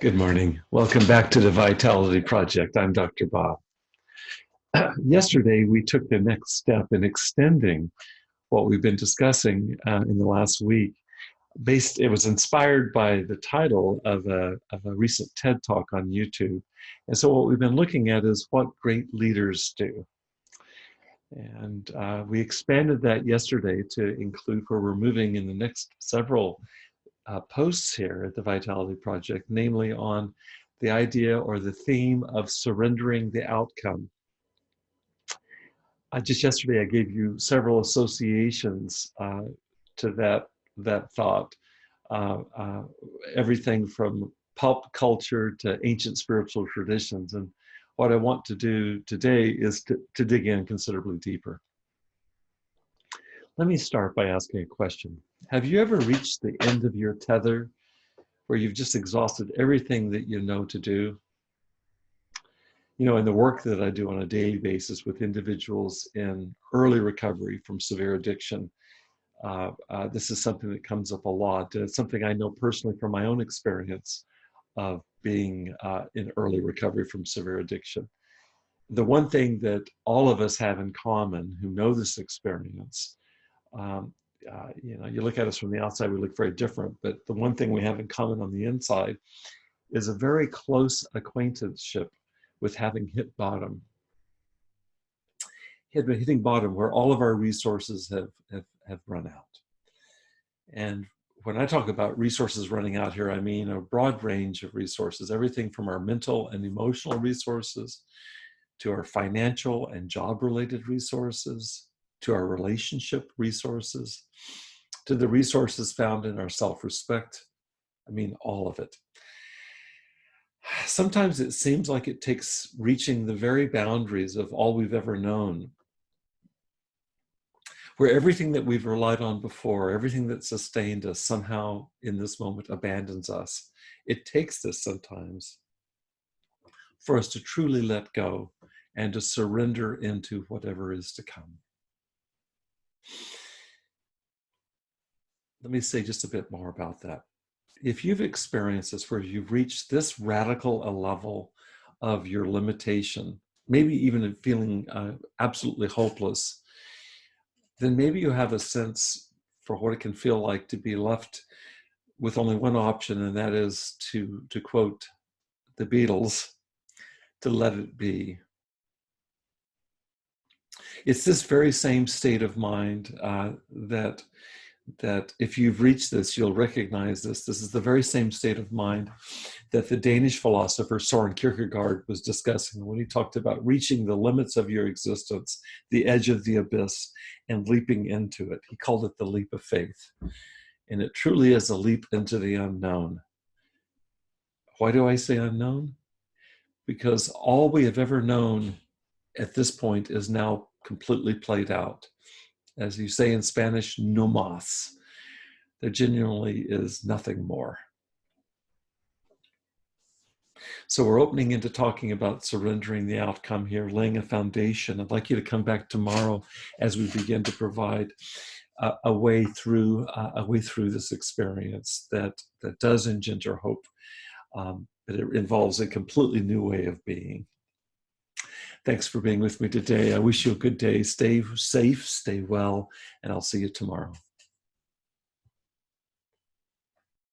Good morning. Welcome back to the Vitality Project. I'm Dr. Bob. Yesterday, we took the next step in extending what we've been discussing in the last week. It was inspired by the title of a recent TED Talk on YouTube. And so what we've been looking at is what great leaders do. And we expanded that yesterday to include where we're moving in the next several posts here at the Vitality Project, namely on the idea or the theme of surrendering the outcome. Just yesterday, I gave you several associations to that thought. Uh, uh, Everything from pulp culture to ancient spiritual traditions. And what I want to do today is to dig in considerably deeper. Let me start by asking a question. Have you ever reached the end of your tether where you've just exhausted everything that you know to do? You know, in the work that I do on a daily basis with individuals in early recovery from severe addiction, this is something that comes up a lot. It's something I know personally from my own experience of being in early recovery from severe addiction. The one thing that all of us have in common who know this experience, you look at us from the outside, we look very different, but the one thing we have in common on the inside is a very close acquaintanceship with having hit bottom. Hitting bottom where all of our resources have run out. And when I talk about resources running out here, I mean a broad range of resources, everything from our mental and emotional resources to our financial and job-related resources, to our relationship resources, to the resources found in our self-respect. I mean, all of it. Sometimes it seems like it takes reaching the very boundaries of all we've ever known, where everything that we've relied on before, everything that sustained us somehow in this moment abandons us. It takes this sometimes for us to truly let go and to surrender into whatever is to come. Let me say just a bit more about that. If you've experienced this, where you've reached this radical a level of your limitation, maybe even feeling absolutely hopeless, then maybe you have a sense for what it can feel like to be left with only one option, and that is to quote the Beatles, to let it be. It's this very same state of mind that if you've reached this, you'll recognize this. This is the very same state of mind that the Danish philosopher Søren Kierkegaard was discussing when he talked about reaching the limits of your existence, the edge of the abyss, and leaping into it. He called it the leap of faith. And it truly is a leap into the unknown. Why do I say unknown? Because all we have ever known at this point is now completely played out. As you say in Spanish, no más. There genuinely is nothing more. So we're opening into talking about surrendering the outcome here, laying a foundation. I'd like you to come back tomorrow as we begin to provide a way through this experience that does engender hope, but it involves a completely new way of being. Thanks for being with me today. I wish you a good day. Stay safe, stay well, and I'll see you tomorrow.